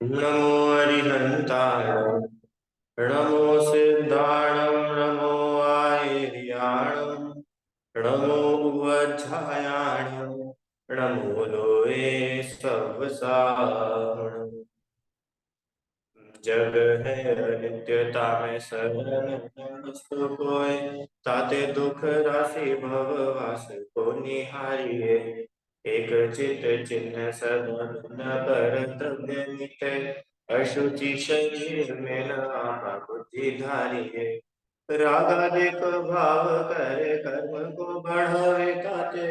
नमो अरिहन्ताय नमो सिद्धाणं नमो आयर्याणं नमो उवज्झायाणं नमो लोये सवसाहणम् जग है नित्यता में शरण कोय ताते दुख राशि भव वास को निहारिए एक चित चिन्ह सदन कर्तव्य नित्य अशुचि शरीर में न आपा बुद्धि धारिए रागादिक भाव करे कर्म को बढ़ावे ताते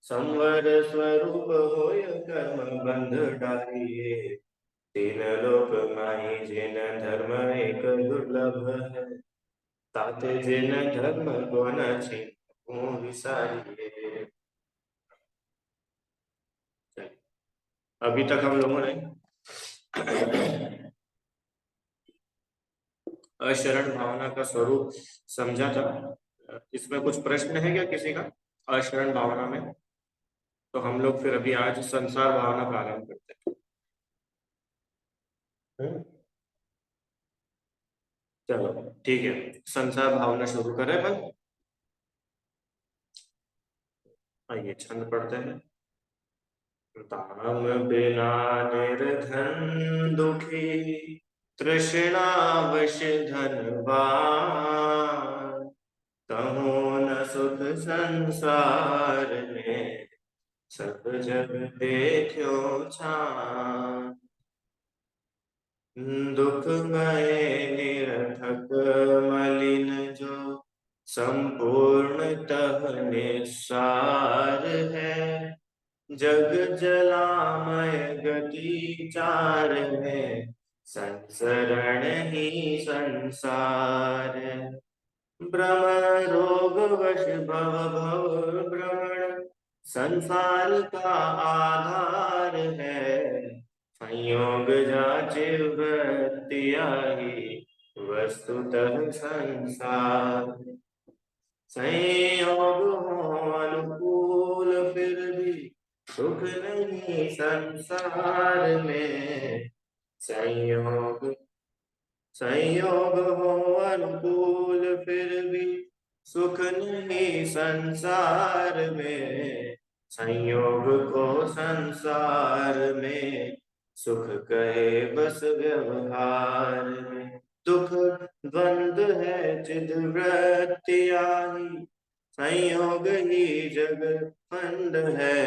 संवर स्वरूप होय कर्म बंध डारिए तीन लोक माही जिन धर्म एक दुर्लभ है ताते जिन धर्म को न छिपू विसारिए। अभी तक हम लोगों ने अशरण भावना का स्वरूप समझा था। इसमें कुछ प्रश्न है क्या किसी का अशरण भावना में? तो हम लोग फिर अभी आज संसार भावना प्रारंभ करते हैं। चलो ठीक है, संसार भावना शुरू करें बस। आइए छंद पढ़ते हैं। ताम बिना निर्धन दुखी तृष्णावश धनवान कहो न सुख संसार में सब जग देखो छान दुख गए निरथक मलिन जो संपूर्णतः निस्सार है जग जलामय गति चार में संसरण ही संसार भ्रम रोग वश भव भव भ्रमण संसार का आधार है संयोग जाचे वृत्तिया ही वस्तुतः संसार संयोग हो अनुकूल फिर भी सुख नहीं संसार में संयोग संयोग हो अनुकूल फिर भी सुख नहीं संसार में संयोग को संसार में सुख कहे बस व्यवहार में दुख द्वंद्व है चिद वृत्तिया ही संयोग ही जग फंड है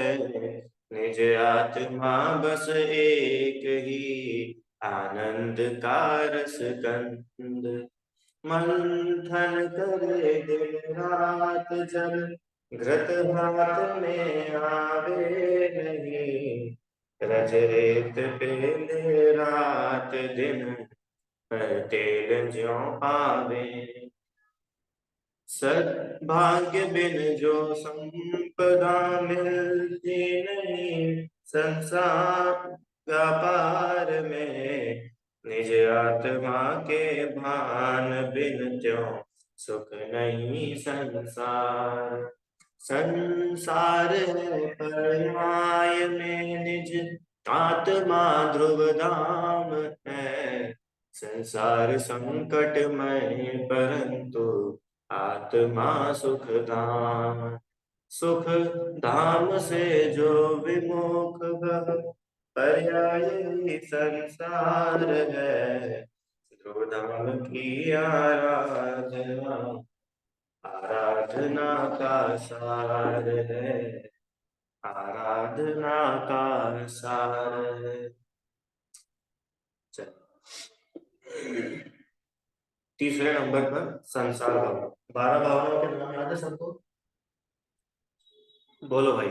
निज आत्मा बस एक ही आनंद का रस कंद मंथन करे दिन रात जल घृत हाथ में आवे नहीं रज रेत पेले रात दिन पर तेल ज्यों पावे सद्भाग्य बिन जो संपदा मिलती नहीं संसार व्यापार में निज आत्मा के भान बिन त्यों सुख नहीं संसार संसार है परमाय में निज आत्मा ध्रुव धाम है संसार संकटमय परंतु आत्मा सुख धाम सुख धाम से जो विमुख भव पर्याय ही संसार है ध्रुव धाम की आराधना आराधना का सार है आराधना का सार है। तीसरे नंबर पर संसार भावना। 12 भावनाओं के नाम याद है सबको? बोलो भाई,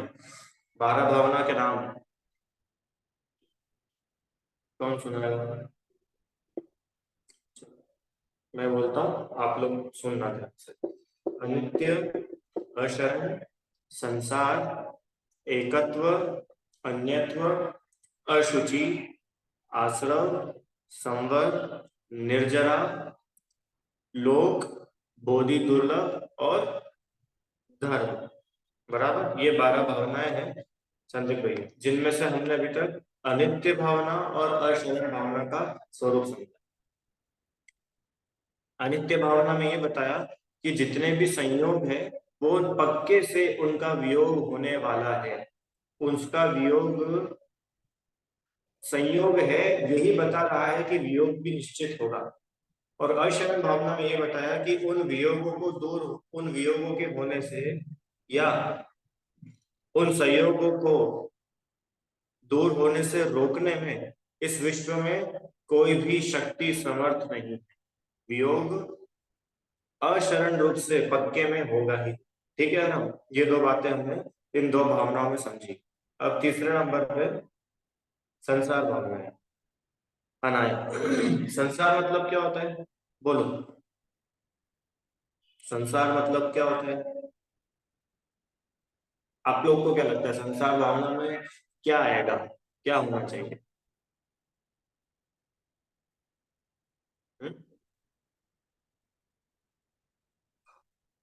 12 भावना के नाम कौन सुनाएगा? मैं बोलता हूँ, आप लोग सुनना ध्यान से। अनित्य, अशरण, संसार, एकत्व, अन्यत्व, अशुचि, आश्रव, संवर, निर्जरा, लोक, बोधि दुर्लभ और धर्म। बराबर, ये 12 भावनाएं हैं संदीप भाई, जिनमें से हमने अभी तक अनित्य भावना और अशरण भावना का स्वरूप समझा। अनित्य भावना में ये बताया कि जितने भी संयोग है वो पक्के से उनका वियोग होने वाला है, उसका वियोग संयोग है, यही बता रहा है कि वियोग भी निश्चित होगा। और अशरण भावना में ये बताया कि उन वियोगों के होने से या उन संयोगों को दूर होने से रोकने में इस विश्व में कोई भी शक्ति समर्थ नहीं है। वियोग अशरण रूप से पक्के में होगा ही। ठीक है ना, ये दो बातें हमने इन दो भावनाओं में समझी। अब तीसरे नंबर पे संसार भावना है। अनाया, संसार मतलब क्या होता है? बोलो, संसार मतलब क्या होता है? आप लोग को क्या लगता है संसार भावना में क्या आएगा, क्या होना चाहिए? हम्म?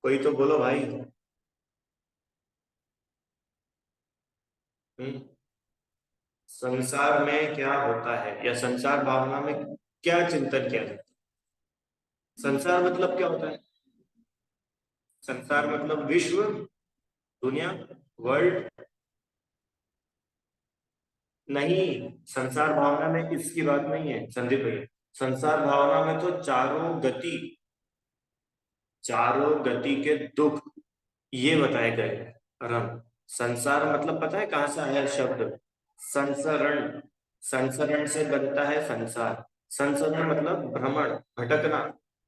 कोई तो बोलो भाई। हम्म? संसार में क्या होता है या संसार भावना में क्या चिंतन किया जाता है? संसार मतलब क्या होता है? संसार मतलब विश्व, दुनिया, वर्ल्ड। नहीं, संसार भावना में इसकी बात नहीं है संदीप भैया। संसार भावना में तो चारों गति के दुख ये बताए गए हैं। रम, संसार मतलब पता है कहां से आया है शब्द? संसरण। संसरण से बनता है संसार। संसरण मतलब भ्रमण, भटकना,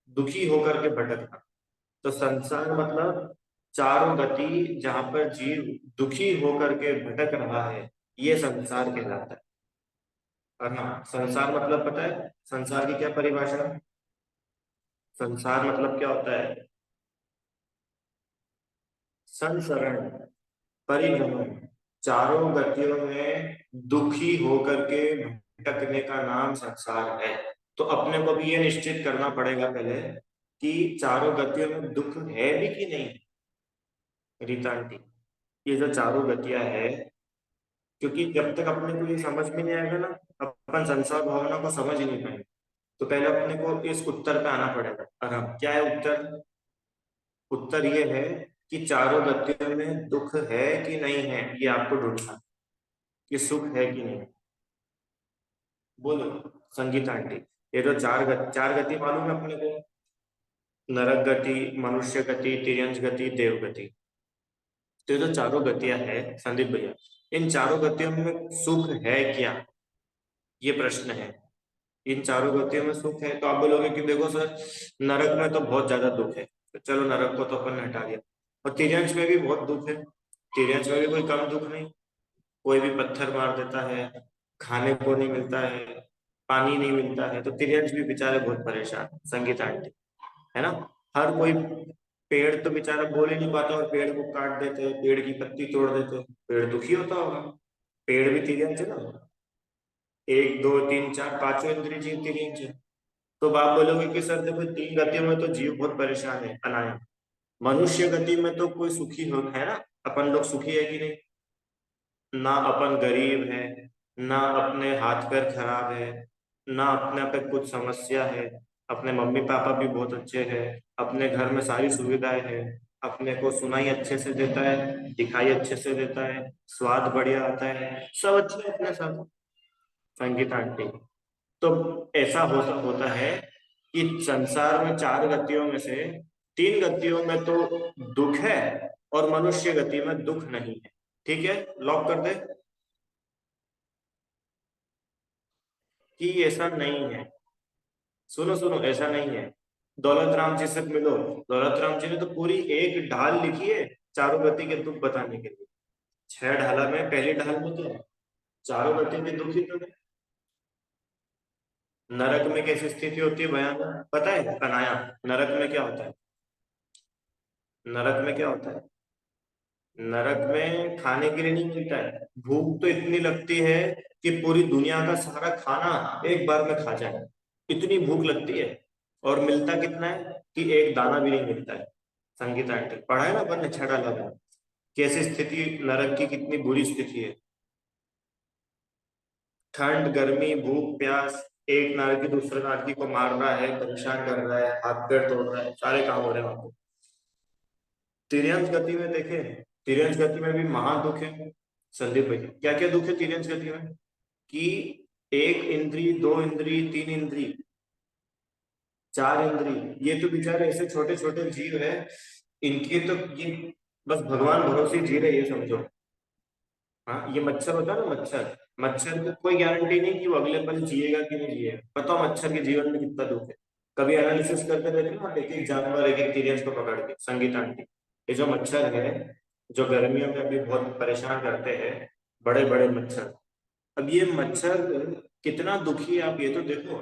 दुखी होकर के भटकना। तो संसार मतलब चारों गति जहां पर जीव दुखी होकर के भटक रहा है, ये संसार कहलाता है। और ना, संसार मतलब पता है संसार की क्या परिभाषा है? संसार मतलब क्या होता है? संसरण, परिभ्रमण, चारों गतियों में दुखी होकर के भटकने का नाम संसार है। तो अपने को भी ये निश्चित करना पड़ेगा पहले कि चारों गतियों में दुख है भी कि नहीं। रीता आंटी, ये जो चारों गतियां है, क्योंकि जब तक अपने को ये समझ में नहीं आएगा ना, अपन संसार भावना को समझ ही नहीं पाएंगे। तो पहले अपने को इस उत्तर पे आना पड़ेगा। और हम क्या है उत्तर? उत्तर ये है कि चारों गतियों में दुख है कि नहीं है, ये आपको ढूंढना है। कि सुख है कि नहीं। बोलो संगीता आंटी, ये तो चार गति मालूम है अपने को? नरक गति, मनुष्य गति, तिर्यंच गति, देव गति। तो ये जो चारों गतियां है संदीप भैया, इन चारों गतियों में सुख है क्या, ये प्रश्न है। इन चारों गतियों में सुख है तो आप बोलोगे कि देखो सर, नरक में तो बहुत ज्यादा दुख है, तो चलो नरक को तो अपन ने हटा दिया। और तिर्यंच में भी बहुत दुख है, तिर्यंच में भी कोई कम दुख नहीं। कोई भी पत्थर मार देता है, खाने को नहीं मिलता है, पानी नहीं मिलता है, तो तिर्यंच भी बेचारे बहुत परेशान, संगीता आंटी, है ना। हर कोई पेड़ तो बेचारा बोल ही नहीं पाता और पेड़ को काट देते हैं, पेड़ की पत्ती तोड़ देते हैं, पेड़ दुखी होता होगा। पेड़ भी तिर्यंच है ना। एक दो तीन चार पांचों इंद्रिय जीव तिर्यंच है। तो आप बोलोगे कि सर देखो तीन गतियों में तो जीव बहुत परेशान है, अनाया। मनुष्य गति में तो कोई सुखी हो है ना, अपन लोग सुखी है कि नहीं? ना अपन गरीब है, ना अपने हाथ पैर खराब है, ना अपने पे कुछ समस्या है। अपने मम्मी पापा भी बहुत अच्छे हैं, अपने घर में सारी सुविधाएं हैं। अपने को सुनाई अच्छे से देता है, दिखाई अच्छे से देता है, स्वाद बढ़िया आता है, सब अच्छे है अपने साथ। संगीता आंटी, तो ऐसा होता है कि संसार में चार गतियों में से तीन गतियों में तो दुख है और मनुष्य गति में दुख नहीं है। ठीक है, लॉक कर दे कि ऐसा नहीं है। सुनो सुनो, ऐसा नहीं है। दौलत राम जी से मिलो, दौलत राम जी ने तो पूरी एक ढाल लिखी है चारों गति के दुख बताने के लिए। छह ढाला में पहली ढाल में तो चारों गति के दुख ही तो है। नरक में कैसी स्थिति होती है भयानक, पता है कनाया? नरक में क्या होता है? नरक में क्या होता है? नरक में खाने के लिए नहीं मिलता है, भूख तो इतनी लगती है कि पूरी दुनिया का सारा खाना एक बार में खा जाए, इतनी भूख लगती है। और मिलता कितना है कि एक दाना भी नहीं मिलता है। संगीता आंटी, पढ़ा है ना अपन ने छड़ा लगा, कैसी स्थिति नरक की, कितनी बुरी स्थिति है। ठंड गर्मी भूख प्यास, एक नारकी दूसरे नारकी को मार रहा है, परेशान कर रहा है, हाथ पैर तोड़ रहा है, सारे काम हो रहे हैं वहां पे। तिर्यंस गति में देखें, तिर्यंस गति में भी महान दुख है संदीप भैया। क्या क्या दुख है तिर्यंस गति में? कि एक इंद्री, दो इंद्री, तीन इंद्री, चार इंद्री, ये तो बेचारे ऐसे छोटे छोटे जीव है, इनके तो ये बस भगवान भरोसे ही जी रहे, ये समझो। हाँ, ये मच्छर होता है ना, मच्छर, मच्छर को कोई गारंटी नहीं कि वो अगले पल जिएगा कि नहीं जिएगा। बताओ मच्छर के जीवन में कितना दुख है। कभी एनालिसिस करके देखे ना आप, एक एक जानवर, एक एक तिरियंस को पकड़ के, संगीत आंटी, ये जो मच्छर है, जो गर्मियों में अभी बहुत परेशान करते हैं, बड़े बड़े मच्छर, अब ये मच्छर कितना दुखी है आप ये तो देखो।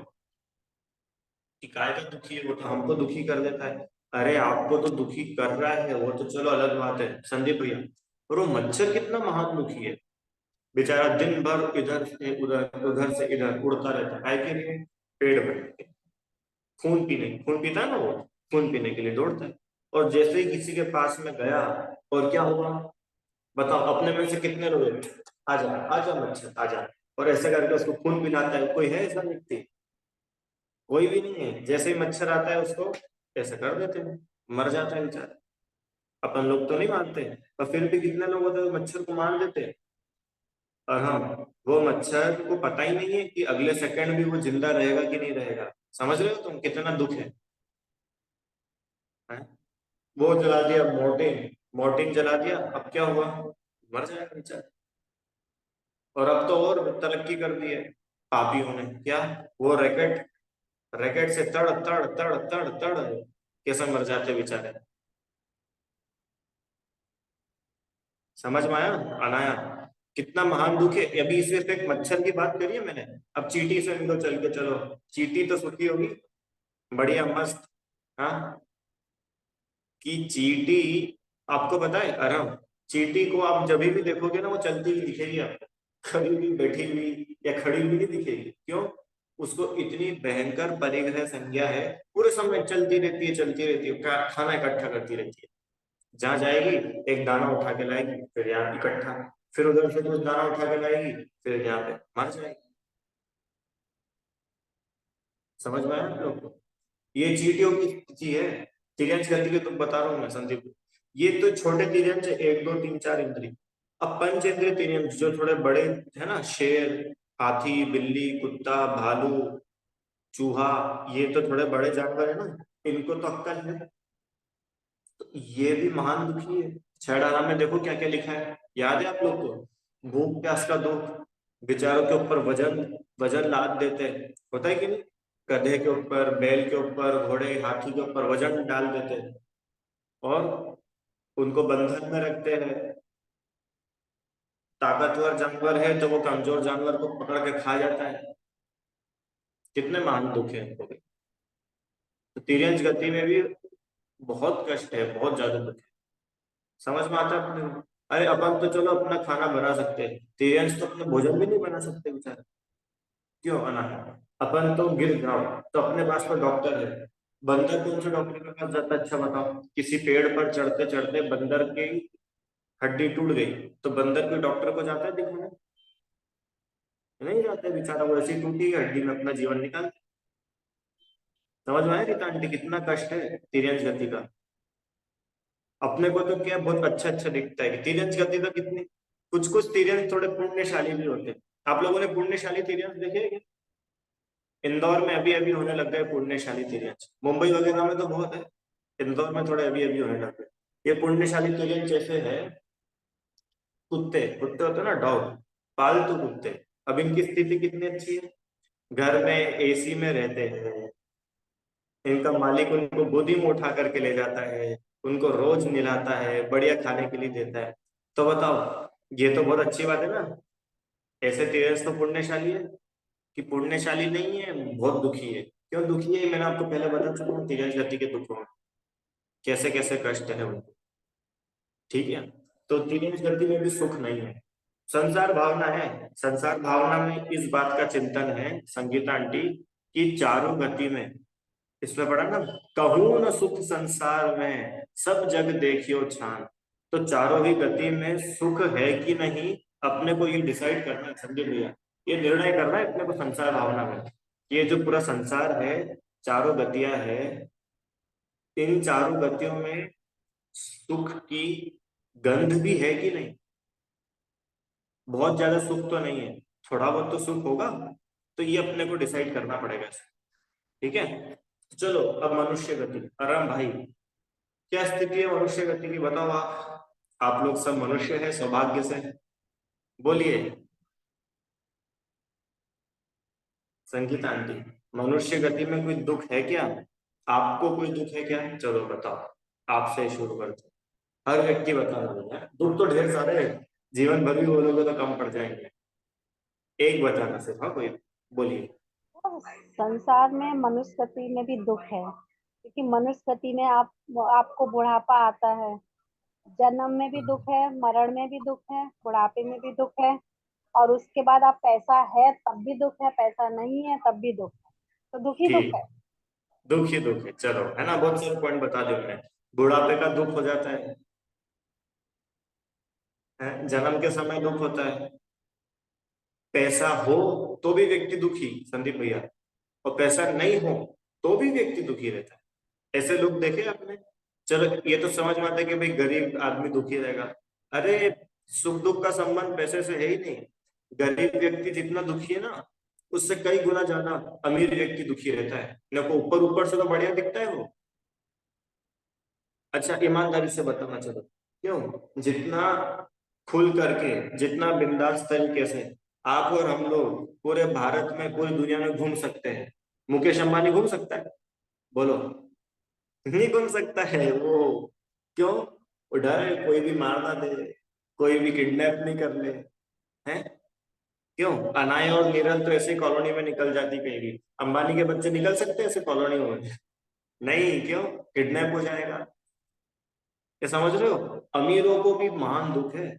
कि काय का दुखी है, वो तो हमको दुखी कर देता है। अरे आपको तो दुखी कर रहा है वो तो चलो अलग बात है संदीप भैया, और वो मच्छर कितना महान दुखी है। बेचारा दिन भर इधर से उधर, उधर से इधर उड़ता रहता है, काय के लिए? पेड़ भरने, खून पीने, खून पीता है ना वो, खून पीने के लिए दौड़ता है। और जैसे ही किसी के पास में गया, और क्या हुआ? बताओ, अपने में से कितने रोए, आजा आजा मच्छर आजा, और ऐसे करके उसको खून पिलाता है। कोई है ऐसा व्यक्ति? कोई भी नहीं है। जैसे ही मच्छर आता है उसको ऐसे कर देते हैं, मर जाता है बेचारा। अपन लोग तो नहीं मानते, पर फिर भी कितने लोग होते हैं मच्छर को मार देते हैं। और हाँ, वो मच्छर को पता ही नहीं है कि अगले सेकंड भी वो जिंदा रहेगा कि नहीं रहेगा। समझ रहे हो तुम कितना दुख है? वो जला दिया मोर्टिन, मोर्टिन जला दिया, अब क्या हुआ? मर जाएगा बेचारा। और अब तो और तरक्की कर दी है पापियों ने, क्या? वो रैकेट, रैकेट से तड़ तड़ तड़ तड़ तड़ कैसे मर जाते बेचारे। समझ में आया अनाया? कितना महान दुख है। अभी सिर्फ एक मच्छर की बात करी है मैंने, अब चींटी से भी तो चल के चलो। चींटी तो सुखी होगी, बढ़िया मस्त। हाँ, कि चींटी, आपको पता है अरम, चींटी को आप जब भी देखोगे ना वो चलती हुई दिखेगी आपको, कभी भी बैठी हुई या खड़ी हुई नहीं दिखेगी। क्यों? उसको इतनी भयंकर परिग्रह संज्ञा है, पूरे समय चलती रहती है, चलती रहती है, खाना इकट्ठा करती रहती है। जहां जाएगी एक दाना उठा के लाएगी, फिर यहाँ इकट्ठा, फिर उधर से कुछ दाना उठा के लाएगी, फिर यहाँ पे मर जाएगी। समझ में आया आप लोग को? ये चींटियों की स्थिति है। तिरंज गति के तुम बता रहा हूँ मैं संदीप। ये तो छोटे तिरंज है, एक दो तीन चार इंद्री। अब पंच इंद्रिय तिरंज जो थोड़े बड़े है ना, शेर, हाथी, बिल्ली, कुत्ता, भालू, चूहा, ये तो थोड़े बड़े जानवर है ना, इनको तो अक्कल है। तो ये भी महान दुखी है। 6 में देखो क्या क्या लिखा है, याद है आप लोग को? भूख प्यास का दुख, बेचारों के ऊपर वजन, वजन लाद देते हैं, होता है कि नहीं? गधे के ऊपर, बैल के ऊपर, घोड़े हाथी के ऊपर वजन डाल देते हैं, और उनको बंधन में रखते हैं। ताकतवर जानवर है तो वो कमजोर जानवर को पकड़ के खा जाता है। कितने महान दुख है इनको भी। तो तिर्यंच गति में भी बहुत कष्ट है, बहुत ज्यादा दुख है। समझ में आता है अपने को? अरे अपन तो चलो अपना खाना बना सकते हैं, तिर्यंच तो अपना भोजन भी नहीं बना सकते बेचारे। क्यों अना? अपन तो गिर जाओ तो अपने पास में डॉक्टर है। बंदर कौन से डॉक्टर के पास जाता है? अच्छा बताओ, किसी पेड़ पर चढ़ते चढ़ते बंदर की हड्डी टूट गई, तो बंदर के डॉक्टर को जाता है दिखाने? नहीं जाता है बेचारा, वो ऐसी टूटी हुई हड्डी में अपना जीवन निकाल। समझ में आया रीता आंटी कितना कष्ट है तिरंज गति का? अपने को तो क्या बहुत अच्छा अच्छा दिखता है कि तिरंज गति तो कितनी, कुछ कुछ तिरंज थोड़े पुण्यशाली भी होते हैं। आप लोगों ने पुण्यशाली तिरंज देखे हैं क्या? इंदौर में अभी अभी होने लग गए पुण्यशाली तिरंज, मुंबई वगैरह में तो बहुत है, इंदौर में थोड़े अभी अभी होने लग गए। ये पुण्यशाली तिरंज जैसे है, कुत्ते, कुत्ते होते हैं ना, डॉग, पालतू कुत्ते। अब इनकी स्थिति कितनी अच्छी है, घर में एसी में रहते हैं, इनका मालिक उनको गोदी में उठा करके ले जाता है, उनको रोज नहलाता है, बढ़िया खाने के लिए देता है। तो बताओ, ये तो बहुत अच्छी बात है ना। ऐसे तेरस तो पुण्यशाली है, कि पुण्यशाली नहीं है, बहुत दुखी है। क्यों दुखी है मैंने आपको पहले बता चुका हूँ, तेरस जाति के दुखों में कैसे कैसे कष्ट है उनको। ठीक है, तो तीन गति में भी सुख नहीं है। संसार भावना है, संसार भावना में इस बात का चिंतन है संगीता आंटी, कि चारों गति में, इसमें पढ़ा ना, कहूँ न सुख संसार में सब जग देखियो छान। तो चारों ही गति में सुख है कि नहीं, अपने को ये डिसाइड करना है संजय भैया। ये निर्णय करना है अपने को संसार भावना में। ये जो पूरा संसार है, चारों गतियां है, इन चारों गतियों में सुख की गंध भी है कि नहीं? बहुत ज्यादा सुख तो नहीं है, थोड़ा बहुत तो सुख होगा। तो ये अपने को डिसाइड करना पड़ेगा। ठीक है, चलो अब मनुष्य गति। आराम भाई, क्या स्थिति है मनुष्य गति की, बताओ आप लोग सब मनुष्य है सौभाग्य से, बोलिए। संगीता आंटी, मनुष्य गति में कोई दुख है क्या? आपको कोई दुख है क्या? चलो बताओ, आपसे शुरू करते हैं। हर व्यक्ति बता रहा है, दुख तो ढेर सारे हैं, जीवन भर भी बोलोगे तो कम पड़ जाएंगे। एक बताना सिर्फ, हाँ कोई, बोलिए। संसार में मनुस्मृति में भी दुख है, क्योंकि मनुस्मृति में आपको बुढ़ापा आता है। जन्म में भी दुख है, मरण में भी दुख है, बुढ़ापे में भी दुख है। और उसके बाद आप पैसा है तब भी दुख है, पैसा नहीं है तब भी दुख है। तो दुख ही दुख ठीक, है। दुख ही दुख है, चलो है ना, बहुत सारे पॉइंट बता दिए मैंने। बुढ़ापे का दुख हो जाता है, जन्म के समय दुख होता है, पैसा हो तो भी व्यक्ति दुखी, संदीप भैया, और पैसा नहीं हो तो भी व्यक्ति दुखी रहता है। ऐसे लोग देखे आपने? चलो ये तो समझ में आता है कि भाई गरीब आदमी दुखी रहेगा। अरे, सुख दुख का संबंध पैसे से है ही नहीं। गरीब व्यक्ति जितना दुखी है ना, उससे कई गुना ज्यादा अमीर व्यक्ति दुखी रहता है। मेरे को ऊपर ऊपर से तो बढ़िया दिखता है वो। अच्छा ईमानदारी से बताना, चलो क्यों, जितना खुल करके, जितना बिंदास तरीके से आप और हम लोग पूरे भारत में, पूरी दुनिया में घूम सकते हैं, मुकेश अंबानी घूम सकता है? बोलो, नहीं घूम सकता है वो। क्यों? वो डर है कोई भी मार ना दे, कोई भी किडनैप नहीं कर ले, हैं? क्यों? अनाया और नीरल तो ऐसे कॉलोनी में निकल जाती कहीं भी, अंबानी के बच्चे निकल सकते हैं ऐसे कॉलोनी में? नहीं, क्यों? किडनैप हो जाएगा। ये समझ रहे हो, अमीरों को भी महान दुख है।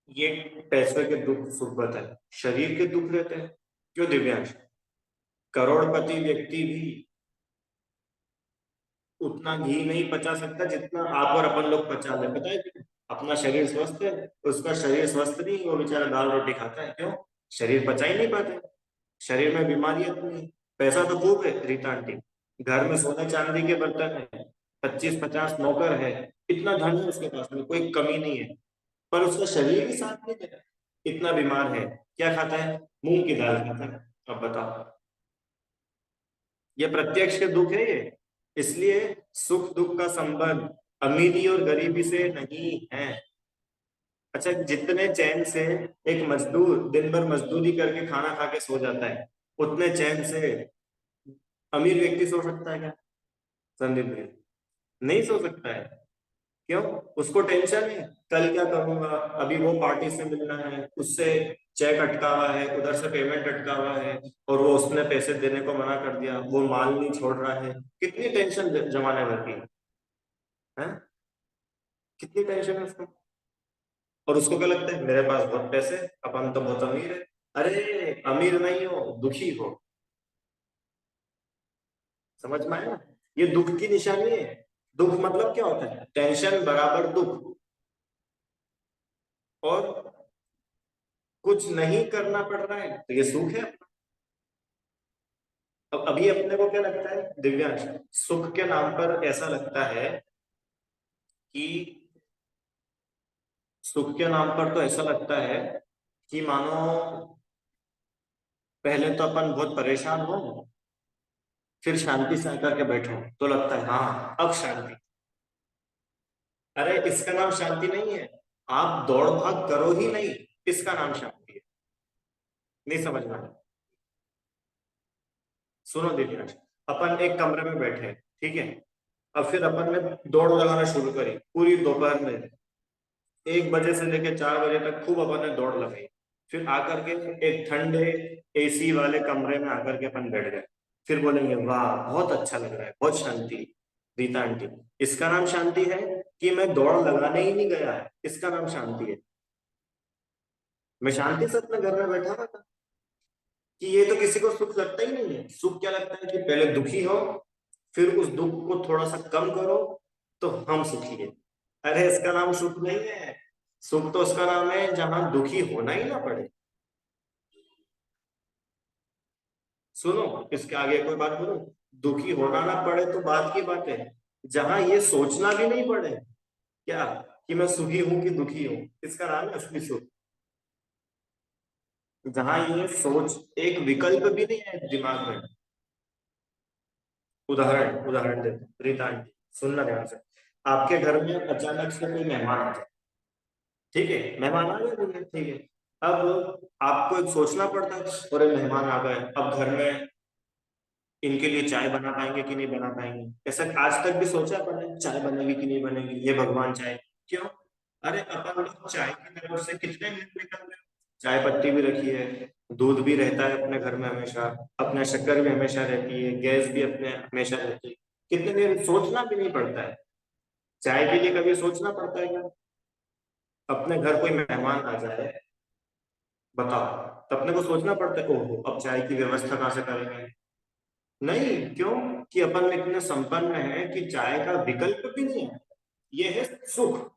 ये पैसे के दुख सुख है, शरीर के दुख रहते हैं। क्यों दिव्यांश? करोड़पति व्यक्ति भी उतना घी नहीं पचा सकता जितना आप और अपन लोग पचा ले, पता है क्यों? अपना शरीर स्वस्थ है, उसका शरीर स्वस्थ नहीं, वो बेचारा दाल रोटी खाता है। क्यों? शरीर पचा ही नहीं पाते, शरीर में बीमारी इतनी है। पैसा तो खूब है रीता आंटी, घर में सोने चांदी के बर्तन है, 25-50 नौकर है, इतना धन है उसके पास में, कोई कमी नहीं है, पर उसका शरीर ही साथ नहीं देता, इतना बीमार है। क्या खाता है? मूंग की दाल खाता है। अब बताओ, ये प्रत्यक्ष के दुख है ये। इसलिए सुख दुख का संबंध अमीरी और गरीबी से नहीं है। अच्छा, जितने चैन से एक मजदूर दिन भर मजदूरी करके खाना खा के सो जाता है, उतने चैन से अमीर व्यक्ति सो सकता है क्या, संदीप भाई? नहीं सो सकता है। क्यों? उसको टेंशन है, कल क्या करूंगा, अभी वो पार्टी से मिलना है, उससे चेक अटका हुआ है, उधर से पेमेंट अटका हुआ है, और वो उसने पैसे देने को मना कर दिया, वो माल नहीं छोड़ रहा है। कितनी टेंशन जमाने भर की है, कितनी टेंशन है उसको। और उसको क्या लगता है, मेरे पास बहुत पैसे, अपन तो बहुत अमीर है। अरे, अमीर नहीं हो, दुखी हो। समझ में आया? ये दुख की निशानी है। दुख मतलब क्या होता है? टेंशन बराबर दुख। और कुछ नहीं करना पड़ रहा है तो ये सुख है। अब अभी अपने को क्या लगता है दिव्यांश, सुख के नाम पर ऐसा लगता है कि, सुख के नाम पर तो ऐसा लगता है कि मानो पहले तो अपन बहुत परेशान हो, फिर शांति से आकर के बैठो तो लगता है हाँ अब शांति। अरे, इसका नाम शांति नहीं है। आप दौड़ भाग करो ही नहीं, इसका नाम शांति है। नहीं समझ में आया? सुनो दिव्यांश, अपन एक कमरे में बैठे हैं, ठीक है, अब फिर अपन ने दौड़ लगाना शुरू करी पूरी दोपहर में, 1 बजे से लेकर 4 बजे तक खूब अपन ने दौड़ लगाई। फिर आकर के एक ठंडे एसी वाले कमरे में आकर के अपन बैठ गए, फिर बोलेंगे वाह बहुत अच्छा लग रहा है, बहुत शांति। रीता आंटी, इसका नाम शांति है कि मैं दौड़ लगाने ही नहीं गया है, इसका नाम शांति है। मैं शांति से अपने घर में बैठा हुआ था, कि ये तो किसी को सुख लगता ही नहीं है। सुख क्या लगता है कि पहले दुखी हो, फिर उस दुख को थोड़ा सा कम करो, तो हम सुखी है। अरे इसका नाम सुख नहीं है। सुख तो उसका नाम है जहां दुखी होना ही ना पड़े। सुनो, इसके आगे कोई बात बोलूं। दुखी होना ना पड़े तो बात की बात है। जहां ये सोचना भी नहीं पड़े, क्या, कि मैं सुखी हूं कि दुखी हूं, इसका नाम है असली सुख। जहां ये सोच एक विकल्प भी नहीं है दिमाग में। उदाहरण उदाहरण देते हैं। रीता आंटी, सुनना ध्यान से। आपके घर में अचानक से कोई मेहमान आ जाए। ठीक है, मेहमान आ गए बोले, ठीक है। अब आपको एक सोचना पड़ता है, अरे मेहमान आ गए, अब घर में इनके लिए चाय बना पाएंगे कि नहीं बना पाएंगे। ऐसा आज तक भी सोचा अपन, चाय बनेगी कि नहीं बनेगी, ये भगवान चाय। क्यों? अरे अपन लोग चाय की तरफ से कितने मिनट निकल रहे हैं। चाय पत्ती भी रखी है, दूध भी रहता है अपने घर में हमेशा, अपना शक्कर भी हमेशा रहती है, गैस भी अपने हमेशा रहती है। कितने देर सोचना भी नहीं पड़ता है। चाय के लिए कभी सोचना पड़ता है क्या? अपने घर कोई मेहमान आ जाए, बताओ, तो अपने को सोचना पड़ता है, ओहो अब चाय की व्यवस्था कहाँ से करेंगे। नहीं, क्यों? कि अपन इतने संपन्न है कि चाय का विकल्प भी नहीं है। ये है सुख।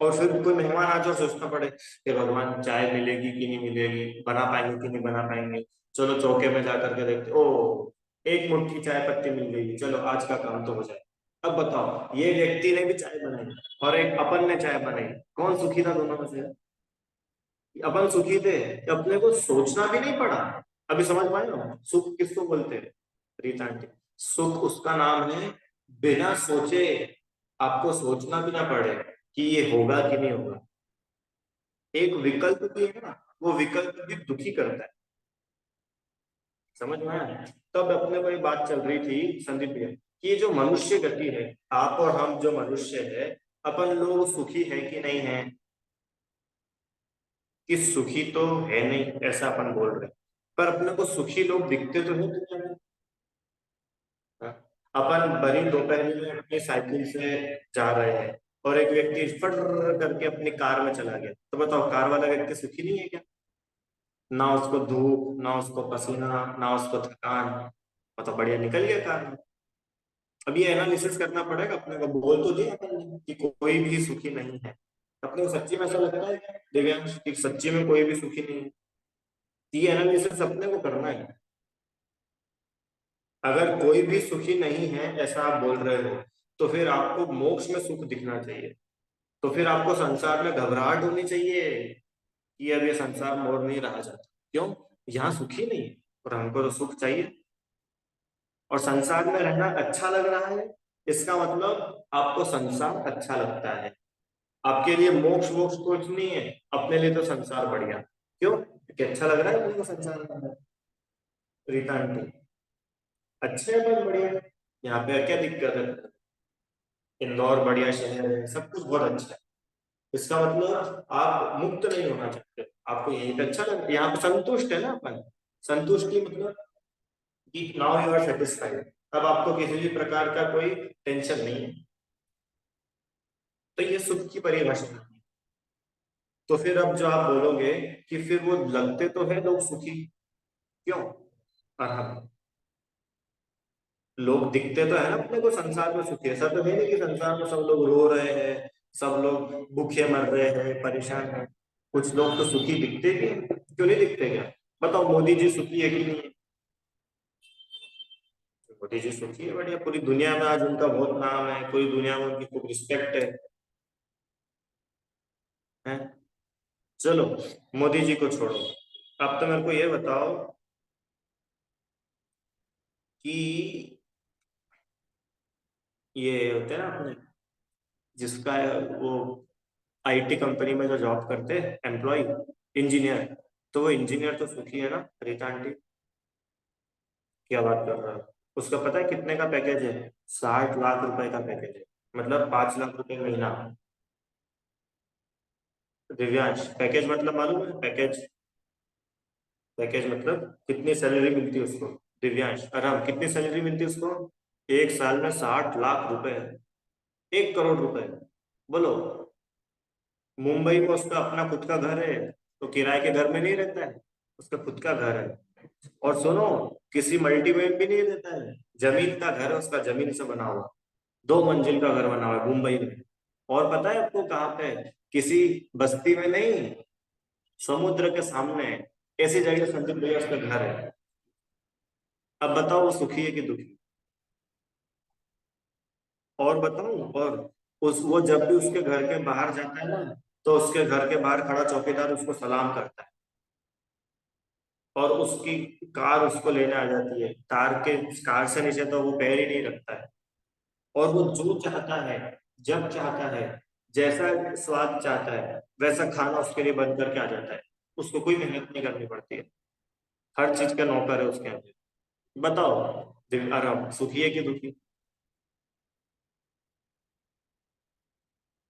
और फिर कोई मेहमान आ जाए, सोचना पड़े कि भगवान चाय मिलेगी कि नहीं मिलेगी, बना पाएंगे कि नहीं बना पाएंगे। चलो चौके में जाकर के देखते, ओ एक मुट्ठी चाय पत्ती मिल गई, चलो आज का काम तो हो जाए। अब बताओ, ये व्यक्ति ने भी चाय बनाई और एक अपन ने चाय बनाई, कौन सुखी था दोनों में से? अपन सुखी थे, अपने को सोचना भी नहीं पड़ा। अभी समझ पाए ना सुख किसको बोलते हैं? रीता आंटी, सुख उसका नाम है बिना सोचे, आपको सोचना भी ना पड़े कि ये होगा कि नहीं होगा। एक विकल्प भी है ना, वो विकल्प भी दुखी करता है। समझ में आया? तब अपने को एक बात चल रही थी संदीप भैया, कि ये जो मनुष्य गति है, आप और हम जो मनुष्य है, अपन लोग सुखी है कि नहीं है? कि सुखी तो है नहीं ऐसा अपन बोल रहे हैं, पर अपने को सुखी लोग दिखते तो है दुनिया में। हाँ? अपन बड़ी दोपहर में अपनी साइकिल से जा रहे हैं और एक व्यक्ति फट करके अपनी कार में चला गया, तो बताओ कार वाला व्यक्ति सुखी नहीं है क्या? ना उसको धूप, ना उसको पसीना, ना उसको थकान, मतलब बढ़िया निकल गया कार में। अब ये एनालिसिस करना पड़ेगा अपने को। बोल तो दिया अपन ने कि कोई भी सुखी नहीं है। अपने को सच्ची में ऐसा लगता है क्या, दिव्यांश, कि सच्ची में कोई भी सुखी नहीं है? ये एनालिसिस अपने को करना है। अगर कोई भी सुखी नहीं है ऐसा आप बोल रहे हो, तो फिर आपको मोक्ष में सुख दिखना चाहिए। तो फिर आपको संसार में घबराहट होनी चाहिए कि अब ये संसार मोड़ नहीं रहा जाता। क्यों? यहाँ सुखी नहीं है और हमको तो सुख चाहिए। और संसार में रहना अच्छा लग रहा है, इसका मतलब आपको संसार अच्छा लगता है। आपके लिए मोक्ष वोक्ष कुछ नहीं है, अपने लिए तो संसार बढ़िया। क्यों? क्योंकि अच्छा लग रहा है अपने को संसार में। रीता आंटी, अच्छे है, बहुत बढ़िया। यहाँ पे क्या दिक्कत है? इंदौर बढ़िया शहर है, सब कुछ बहुत अच्छा है। इसका मतलब आप मुक्त नहीं होना चाहते, आपको यहीं पे अच्छा लग, यहाँ पे संतुष्ट है ना अपन। संतुष्टि मतलब कि नाउ यू आर सेटिस्फाइड। अब आपको किसी भी प्रकार का कोई टेंशन नहीं है। तो ये सुख की परिभाषा है। तो फिर अब जो आप बोलोगे कि फिर वो लगते तो है लोग सुखी, क्यों? और हम लोग दिखते तो है ना अपने को संसार में सुखी। ऐसा तो है नहीं कि संसार में सब लोग रो रहे हैं, सब लोग भूखे मर रहे हैं, परेशान हैं। कुछ लोग तो सुखी दिखते भी हैं। क्यों नहीं दिखते क्या? बताओ, मोदी जी सुखी है कि नहीं है? मोदी जी सुखी है, बढ़िया, पूरी दुनिया में आज उनका बहुत नाम है, पूरी दुनिया में उनकी खूब रिस्पेक्ट है। चलो, मोदी जी को छोड़ो। अब तो मेरे को ये बताओ कि ये होते हैं ना अपने, जिसका वो आईटी कंपनी में जो जॉब करते हैं एम्प्लॉय, इंजीनियर, तो वो इंजीनियर तो सुखी है ना रीता आंटी? क्या बात कर रहा है? उसका पता है कितने का पैकेज है? 60 लाख रुपए का पैकेज है। मतलब 5 लाख रुपए महीना। दिव्यांश, पैकेज मतलब मालूम है? पैकेज, पैकेज मतलब कितनी सैलरी मिलती है उसको। दिव्यांश, आराम, कितनी सैलरी मिलती है उसको? एक साल में 60 लाख रुपए, 1 करोड़ रुपए। बोलो। मुंबई में उसका अपना खुद का घर है, तो किराए के घर में नहीं रहता है, उसका खुद का घर है। और सुनो, किसी मल्टी में भी नहीं रहता है, जमीन का घर है उसका, जमीन से बना हुआ। 2 मंजिल का घर बना हुआ है मुंबई में। और पता है आपको कहाँ पे? किसी बस्ती में नहीं, समुद्र के सामने ऐसी जगह संदीप भैया उसका घर है। अब बताओ वो सुखी है कि दुखी? और बताऊं? और उस वो जब भी उसके घर के बाहर जाता है ना, तो उसके घर के बाहर खड़ा चौकीदार उसको सलाम करता है, और उसकी कार उसको लेने आ जाती है, कार से नीचे तो वो पैर ही नहीं रखता है। और वो जो चाहता है, जब चाहता है, जैसा स्वाद चाहता है, वैसा खाना उसके लिए बन करके आ जाता है। उसको कोई मेहनत नहीं करनी पड़ती है। हर चीज का नौकर है उसके यहाँ पे। बताओ, आराम सुखी है कि दुखी?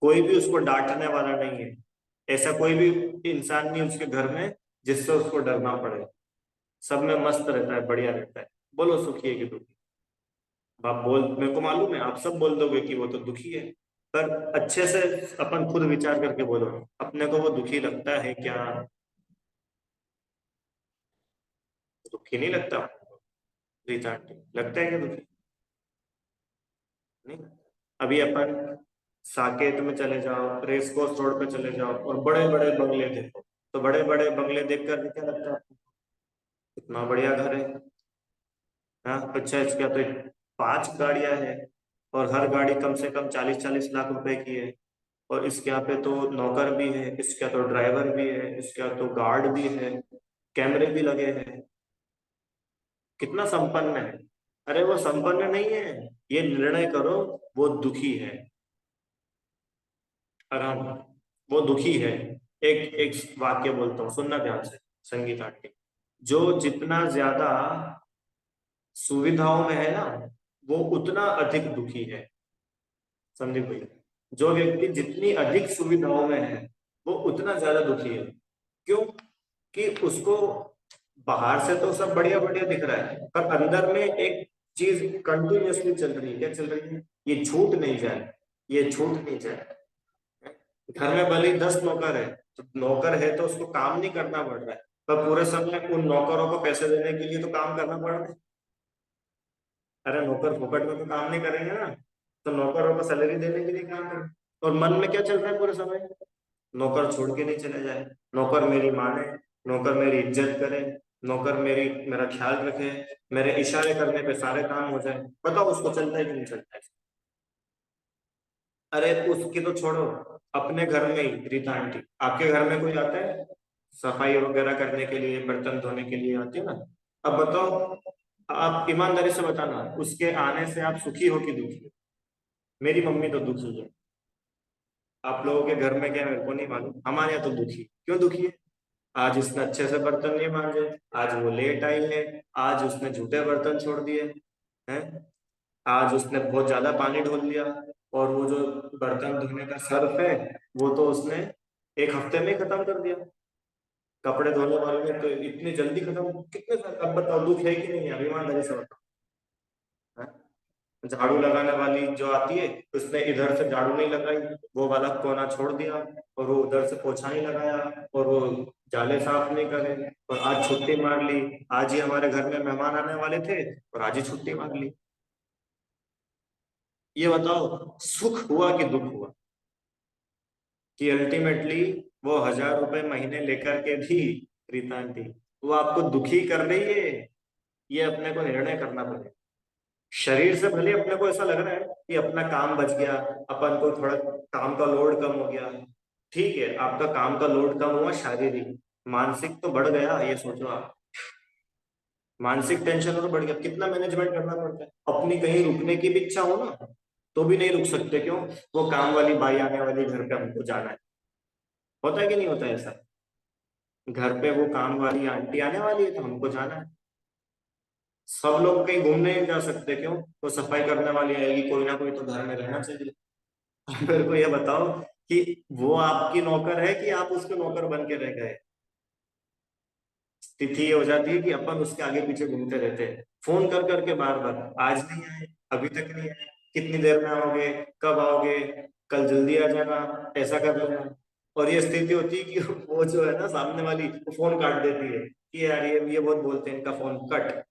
कोई भी उसको डांटने वाला नहीं है। ऐसा कोई भी इंसान नहीं उसके घर में जिससे उसको डरना पड़े। सब में मस्त रहता है, बढ़िया रहता है। बोलो सुखी है कि दुखी? आप बोल, मेरे को मालूम है आप सब बोल दोगे कि वो तो दुखी है, पर अच्छे से अपन खुद विचार करके बोलो, अपने को वो दुखी लगता है क्या? दुखी नहीं लगता आपको? रीता आंटी लगता है क्या दुखी? नहीं। अभी अपन साकेत में चले जाओ, रेस कोर्स रोड पे चले जाओ और बड़े बड़े बंगले देखो, तो बड़े बड़े बंगले देख कर क्या लगता है आपको? इतना बढ़िया घर है। हाँ अच्छा, इसका तो 5 गाड़ियां हैं, और हर गाड़ी कम से कम 40-40 लाख रुपए की है। और इसके यहाँ पे तो नौकर भी है, इसके यहाँ तो ड्राइवर भी है, इसके यहाँ तो गार्ड भी है, कैमरे भी लगे हैं। कितना संपन्न है। अरे वो संपन्न नहीं है, ये निर्णय करो, वो दुखी है। आराम, वो दुखी है। एक एक वाक्य बोलता हूँ, सुनना ध्यान से, संगीत आंटी। जो जितना ज्यादा सुविधाओं में है ना, वो उतना अधिक दुखी है। संदीप भैया, जो व्यक्ति जितनी अधिक सुविधाओं में है, वो उतना ज्यादा दुखी है। क्यों? कि उसको बाहर से तो सब बढ़िया बढ़िया दिख रहा है, पर अंदर में एक चीज कंटिन्यूअसली चल रही है। क्या चल रही है? ये छूट नहीं जाए, ये छूट नहीं जाए। घर में भले ही 10 नौकर है, तो नौकर है तो उसको काम नहीं करना पड़ रहा है, पर पूरे समय उन नौकरों को पैसे देने के लिए तो काम करना पड़ रहा है। अरे नौकर फोकट में तो काम नहीं करेंगे ना, तो नौकरों को सैलरी देने के लिए काम करें। और मन में क्या चल रहा है पूरे समय? नौकर छोड़ के नहीं चले जाए, नौकर मेरी माने, नौकर मेरी इज्जत करे, नौकर मेरा ख्याल रखे, मेरे इशारे करने पे सारे काम हो जाए। बताओ उसको चलता है कि नहीं चलता है? अरे उसकी तो छोड़ो, अपने घर में ही रीता आंटी, आपके घर में कोई आता है सफाई वगैरह करने के लिए, बर्तन धोने के लिए आती है ना? अब बताओ, आप ईमानदारी से बताना, उसके आने से आप सुखी हो कि दुखी हो? मेरी मम्मी तो दुखी है। आप लोगों के घर में क्या है मेरे को नहीं मालूम, हमारे यहाँ तो दुखी। क्यों दुखी है? आज उसने अच्छे से बर्तन नहीं मांजे, आज वो लेट आई है, आज उसने झूठे बर्तन छोड़ दिए हैं, आज उसने बहुत ज्यादा पानी ढोल लिया, और वो जो बर्तन धोने का सर्फ है, वो तो उसने 1 हफ्ते में ही खत्म कर दिया। कपड़े धोने वाले ने तो इतनी जल्दी खत्म, कितने साल? अब बताओ दुख है कि नहीं है? अब ईमानदारी से बताओ। हैं? झाड़ू लगाने वाली जो आती है, उसने इधर से झाड़ू नहीं लगाई, वो वाला कोना छोड़ दिया, और वो उधर से पोछा नहीं लगाया, और वो जाले साफ नहीं करे, और आज छुट्टी मार ली। आज ही हमारे घर में मेहमान आने वाले थे, और आज ही छुट्टी मार ली। ये बताओ सुख हुआ कि दुख हुआ? कि अल्टीमेटली वो 1,000 रुपए महीने लेकर के भी, रीता आंटी, वो आपको दुखी कर रही है। ये अपने को निर्णय करना पड़ेगा। शरीर से भले अपने को ऐसा लग रहा है कि अपना काम बच गया, अपन को थोड़ा काम का लोड कम हो गया। ठीक है, आपका काम का लोड कम हुआ शारीरिक, मानसिक तो बढ़ गया। ये सोचो आप, मानसिक टेंशन और बढ़ गया, कितना मैनेजमेंट करना पड़ता है। अपनी कहीं रुकने की भी इच्छा हो ना, तो भी नहीं रुक सकते। क्यों? वो काम वाली बाई आने वाली, घर पे हमको जाना है। होता है कि नहीं होता है ऐसा? घर पे वो काम वाली आंटी आने वाली है, तो हमको जाना है। सब लोग कहीं घूमने नहीं जा सकते। क्यों? वो सफाई करने वाली आएगी, कोई ना कोई तो घर में रहना चाहिए। मेरे को ये बताओ कि वो आपकी नौकर है कि आप उसके नौकर बन के रह गए? स्थिति ये हो जाती है कि अपन उसके आगे पीछे घूमते रहते हैं, फोन कर करके बार बार, आज नहीं आए, अभी तक नहीं आए, कितनी देर में आओगे, कब आओगे, कल जल्दी आ जाना, ऐसा कर लेना। और ये स्थिति होती है कि वो जो है ना सामने वाली, वो फोन काट देती है कि यार ये बहुत बोलते हैं, इनका फोन कट,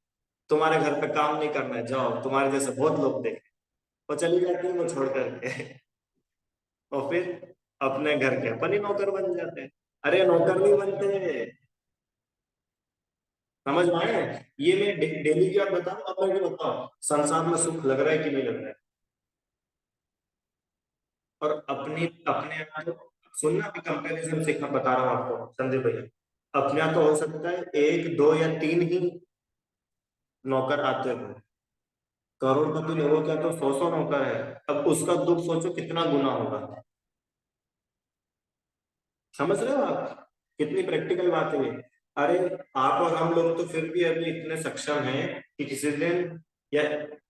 तुम्हारे घर पे काम नहीं करना है, जाओ, तुम्हारे जैसे बहुत लोग देखे। और चली जाती है वो छोड़ करके। और फिर अपने घर के अपन ही नौकर बन जाते हैं। अरे नौकर नहीं बनते, समझ में आए? ये मैं डेली की बात बता रहा हूं, अब मेरे को बताओ संसार में सुख लग रहा है कि नहीं लग रहा है? और अपनी अपने यहाँ तो, सुनना अभी कंपेरिजन से बता रहा हूँ आपको संदीप भैया, अपने यहाँ तो हो सकता है एक दो या तीन ही नौकर आते हो, करोड़पति लोगों का तो सौ सौ नौकर है। अब उसका दुख सोचो कितना गुना होगा। समझ रहे हो आप कितनी प्रैक्टिकल बात है ये? अरे आप और हम लोग तो फिर भी अभी इतने सक्षम हैं कि किसी दिन या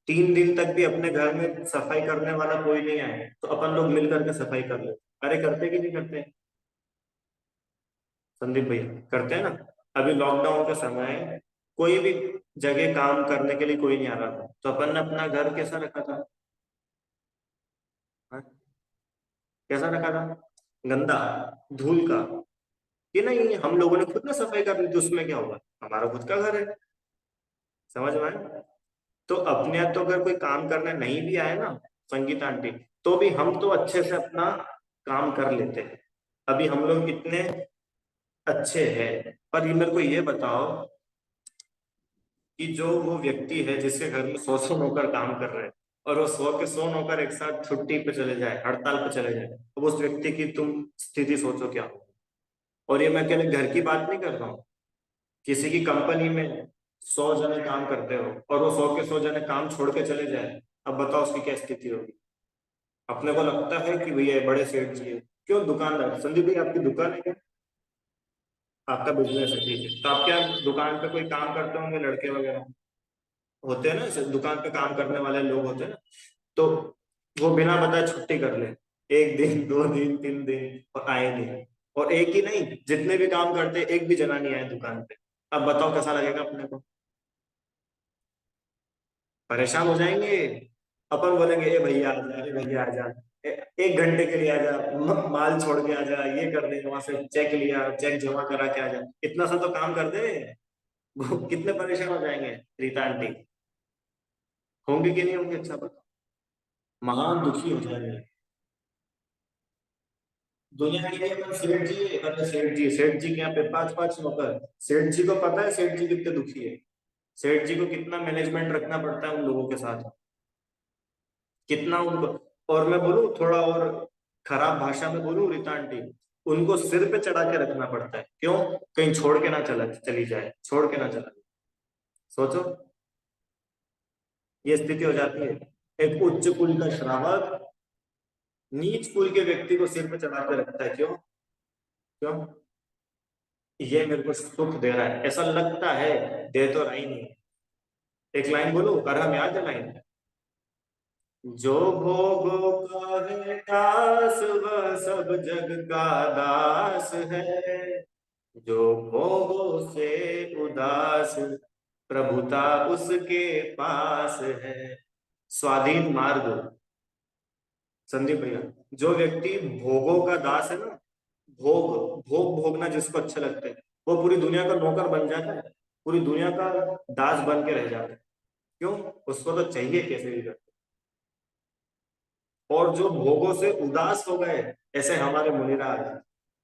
3 दिन तक भी अपने घर में सफाई करने वाला कोई नहीं आए तो अपन लोग मिल करके सफाई कर ले। अरे करते कि नहीं करते संदीप भैया? करते हैं ना। अभी लॉकडाउन का समय है, कोई भी जगह काम करने के लिए कोई नहीं आ रहा था तो अपन ने अपना घर कैसा रखा था? हाँ? कैसा रखा था? गंदा, धूल का? कि नहीं हम लोगों ने खुद ना सफाई कर ली थी, उसमें क्या हुआ? हमारा खुद का घर है। समझ में आए? तो अपने यहाँ तो अगर कोई काम करने नहीं भी आए ना संगीता आंटी, तो भी हम तो अच्छे से अपना काम कर लेते हैं। अभी हम लोग इतने अच्छे हैं। पर ये मेरे को ये बताओ कि जो वो व्यक्ति है जिसके घर में सौ सौ नौकर काम कर रहे हैं और वो सौ के सौ नौकर एक साथ छुट्टी पे चले जाए, हड़ताल पे चले जाए, तो उस व्यक्ति की तुम स्थिति सोचो क्या हो। और ये मैं अकेले घर की बात नहीं कर रहा हूँ, किसी की कंपनी में 100 जने काम करते हो और वो सौ के सौ जने काम छोड़ के चले जाए, अब बताओ उसकी क्या स्थिति होगी? अपने को लगता है कि भैया ये बड़े सेठ जी है। क्यों? दुकानदार संदीप भाई आपकी दुकान है क्या? आपका बिजनेस है, ठीक है। तो आप क्या दुकान पे कोई काम करते होंगे, लड़के वगैरह होते हैं ना, ऐसे दुकान पे काम करने वाले लोग होते हैं ना, तो वो बिना बताए छुट्टी कर ले, 1 दिन 2 दिन 3 दिन और आए नहीं। और एक ही नहीं, जितने भी काम करते एक भी जना नहीं आए दुकान पे। अब बताओ कैसा लगेगा अपने को? परेशान हो जाएंगे। अपन बोलेंगे ए भैया आ जा, ए भैया आ जा, 1 घंटे के लिए आ जा, माल छोड़ के आ जा, ये कर दे, वहां से चेक लिया, चेक जमा करा के आ जा, इतना सा तो काम कर दे। वो कितने परेशान हो जाएंगे रीता आंटी? होंगे कि नहीं होंगे? अच्छा बताओ। महान दुखी हो जाएंगे। दुनिया के लिए अपन सेठ जी है, अरे सेठ जी के यहाँ पे 5 5 नौकर। सेठ जी को पता है सेठ जी कितने दुखी है? सेठ जी को कितना मैनेजमेंट रखना पड़ता है उन लोगों के साथ, कितना उनको। और मैं बोलूं थोड़ा और खराब भाषा में बोलूं रीता आंटी, उनको सिर पे चढ़ा के रखना पड़ता है। क्यों? कहीं छोड़ के ना चली जाए, छोड़ के ना चला जाए। सोचो, ये स्थिति हो जाती है। एक उच्च कुल का श्रावक नीच कुल के व्यक्ति को सिर पे चढ़ा के रखता है। क्यों? क्यों? ये मेरे को सुख दे रहा है ऐसा लगता है, दे तो रहा ही नहीं। एक लाइन बोलू, और हम याद है लाइन, जो भोगों का है दास वह सब जग का दास है, जो भोगों से उदास प्रभुता उसके पास है। स्वाधीन मार्ग संदीप भैया, जो व्यक्ति भोगों का दास है ना, भोग भोग भोगना जिसको अच्छा लगता है, वो पूरी दुनिया का नौकर बन जाता है, पूरी दुनिया का दास बन के रह जाता है। क्यों? उसको तो चाहिए कैसे भी करके। और जो भोगों से उदास हो गए, ऐसे हमारे मुनिराज,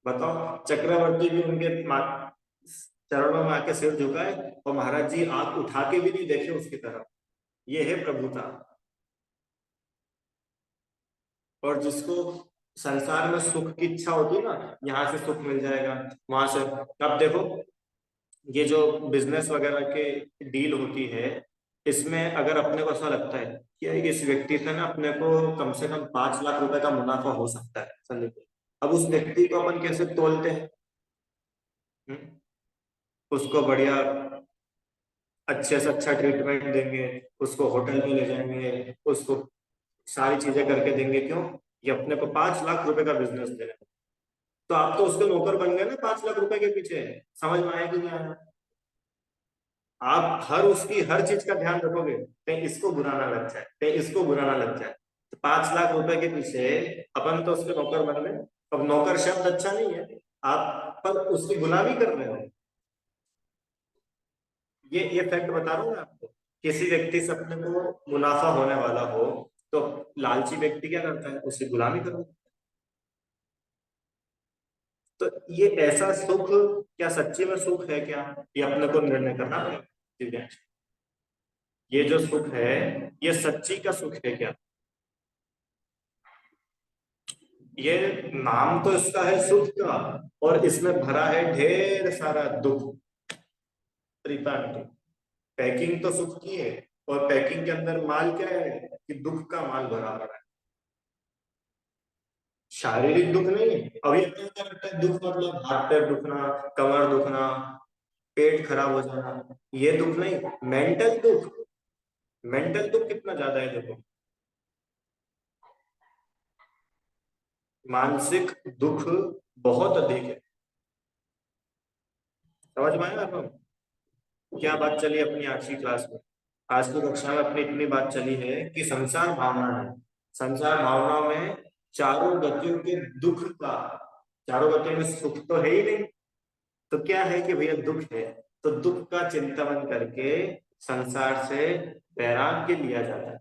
बताओ चक्रवर्ती भी उनके चरणों में आके सिर झुकाए और महाराज जी आंख उठा के भी नहीं देखे उसकी तरफ। ये है प्रभुता। और जिसको संसार में सुख की इच्छा होती है ना, यहाँ से सुख मिल जाएगा, वहां से। अब देखो, ये जो बिजनेस वगैरह के डील होती है, इसमें अगर अपने को ऐसा लगता है कि इस व्यक्ति से ना अपने को कम से कम 5 लाख रुपए का मुनाफा हो सकता है संदीप, अब उस व्यक्ति को अपन कैसे तोलते हैं? हम्म? उसको बढ़िया अच्छे से अच्छा ट्रीटमेंट देंगे, उसको होटल में ले जाएंगे, उसको सारी चीजें करके देंगे। क्यों? ये अपने को 5 लाख रुपए का बिजनेस दे रहे हैं। तो आप तो उसके नौकर बन गए ना 5 लाख रुपए के पीछे। समझ में आया कि नहीं आया? आप हर उसकी हर चीज का ध्यान रखोगे, कहीं इसको बुरा ना लग जाए, कहीं इसको बुरा ना लग जाए। तो 5 लाख रुपए के पीछे अपन तो उसके नौकर बन गए। अब नौकर शब्द अच्छा नहीं है, आप पर उसकी गुलामी कर रहे हो। ये फैक्ट बता रहा हूँ मैं आपको। किसी व्यक्ति से अपने को मुनाफा होने वाला हो तो लालची व्यक्ति क्या करता है? उसकी गुलामी करो। तो ये ऐसा सुख क्या सच्ची में सुख है क्या, ये अपने को निर्णय करना पड़ेगा। ठीक है, ये जो सुख है ये सच्ची का सुख है क्या? ये नाम तो इसका है सुख का, और इसमें भरा है ढेर सारा दुख। त्रिपाठी, पैकिंग तो सुख की है, और पैकिंग के अंदर माल क्या है कि दुख का माल भरा पड़ा है। शारीरिक दुख नहीं, अभी अपने क्या लगता है दुख मतलब हाथ पैर दुखना, कमर दुखना, पेट खराब हो जाना, ये दुख नहीं। मेंटल दुख, मेंटल दुख कितना ज्यादा है देखो। मानसिक दुख बहुत अधिक है। समझ में आया आपको? क्या बात चली अपनी आज की क्लास में? आज की कक्षा में अपनी इतनी बात चली है कि संसार भावना है। संसार भावनाओं में चारों गतियों के दुख का, चारों गतियों में सुख तो है ही नहीं, तो क्या है कि भैया दुख है, तो दुख का चिंतन करके संसार से वैराग्य लिया जाता है।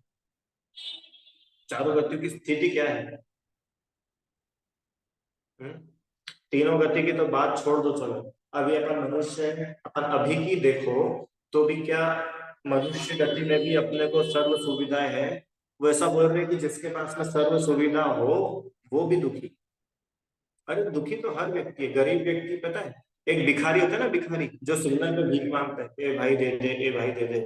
चारों गतियों की स्थिति क्या है? हम्म? तीनों गति की तो बात छोड़ दो, चलो अभी अपन मनुष्य हैं, अपन अभी की देखो, तो भी क्या मनुष्य गति में भी अपने को सर्व सुविधाएं है। वो ऐसा बोल रहे हैं कि जिसके पास में सर्व सुविधा हो वो भी दुखी। अरे दुखी तो हर व्यक्ति है, गरीब व्यक्ति पता है, एक भिखारी होता है ना, भिखारी जो सिग्नल पे भीख मांगता है, ए भाई दे दे, ए भाई दे दे,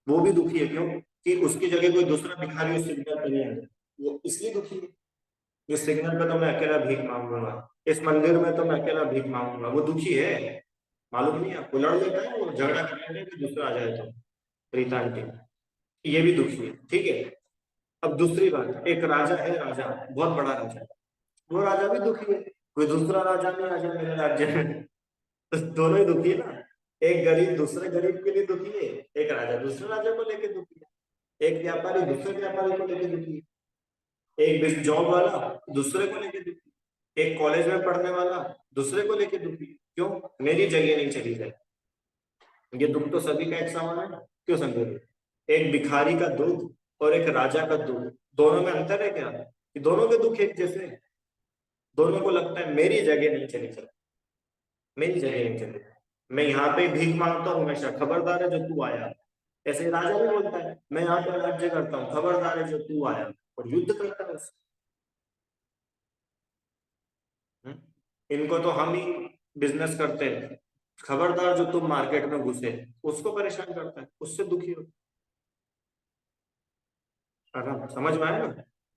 वो भी दुखी है। क्यों? कि उसकी जगह कोई दूसरा भिखारी उस सिग्नल पे नहीं आया, वो इसलिए दुखी है। इस सिग्नल पे तो मैं अकेला भीख मांगूंगा, इस मंदिर में तो मैं अकेला भीख मांगूंगा, वो दुखी है। मालूम नहीं आपको, लड़ लेता है वो, झगड़ा कर लेते हैं कि दूसरा आ जाए तो। रीता आंटी, ये भी दुखी है। ठीक है, अब दूसरी बात, एक राजा है, राजा बहुत बड़ा राजा है, वो राजा भी दुखी है। कोई दूसरा राजा नहीं आ जाए मेरे राज्य में, तो दोनों ही दुखी है ना। एक गरीब दूसरे गरीब के लिए दुखी है, एक राजा दूसरे राजा को लेकर दुखी है, एक व्यापारी दूसरे व्यापारी को लेकर दुखी है, एक जॉब वाला दूसरे को लेकर दुखी है, एक कॉलेज में पढ़ने वाला दूसरे को लेकर दुखी है। क्यों? मेरी जगह नहीं चली जाए। ये दुख तो सभी का एक समान है ना, क्यों समझोगे? एक भिखारी का दुख और एक राजा का दुख, दोनों में अंतर है क्या? कि दोनों के दुख एक जैसे हैं। दोनों को लगता है मेरी जगह नहीं चली जाए, मेरी जगह नहीं चली, मैं यहाँ पे भीख मांगता हूँ हमेशा, खबरदार है जो तू आया। ऐसे ही राजा भी बोलता है मैं यहाँ पे राज्य करता हूँ, खबरदार है जो तू आया, और युद्ध करता है उससे। हम्म? इनको तो हम ही बिजनेस करते हैं, खबरदार जो तुम मार्केट में घुसे, उसको परेशान करता है, उससे दुखी हो। आराम समझ में आया ना?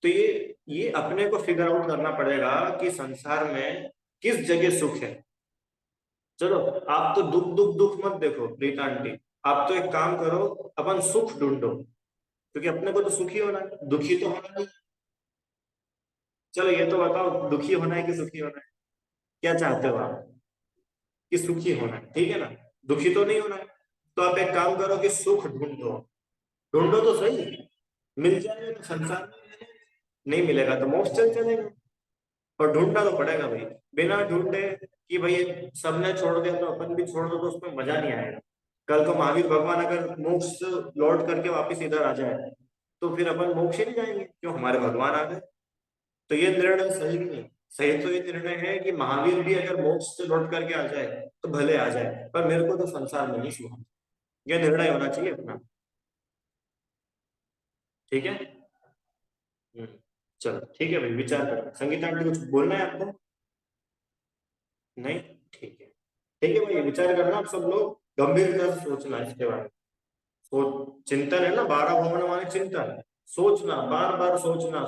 तो ये अपने को फिगर आउट करना पड़ेगा कि संसार में किस जगह सुख है। चलो, आप तो दुख दुख दुख मत देखो रीता आंटी, आप तो एक काम करो, अपन सुख ढूंढो, क्योंकि अपने को तो सुखी होना है, दुखी तो होना नहीं। चलो ये तो बताओ, दुखी होना है कि सुखी होना है? क्या चाहते हो आप? कि सुखी होना है, ठीक है ना, दुखी तो नहीं होना है। तो आप एक काम करो कि सुख ढूंढो, ढूंढो तो सही, मिल जाएगा तो संसार में, नहीं मिलेगा तो मोक्ष चल चलेगा। और ढूंढना तो पड़ेगा भाई, बिना ढूंढे कि भाई सबने छोड़ दिया तो अपन भी छोड़ दो, तो उसमें मजा नहीं आएगा। कल को महावीर भगवान अगर मोक्ष लौट करके वापस इधर आ जाए, तो फिर अपन मोक्ष ही नहीं जाएंगे, क्यों? हमारे भगवान आ गए। तो ये निर्णय सही नहीं है। सही तो ये निर्णय है कि महावीर भी अगर मोक्ष से लौट करके आ जाए तो भले आ जाए, पर मेरे को तो संसार में नहीं सुना। ये निर्णय होना चाहिए अपना। ठीक है। हम्म, चलो ठीक है भाई, विचार करो। संगीता आंटी कुछ बोलना है आपको? नहीं? ठीक है, ठीक है भाई, विचार करना आप सब लोग, गंभीरता से सोचना इसके बारे में। चिंतन है ना, 12 भवन माने चिंतन, सोचना, बार बार सोचना।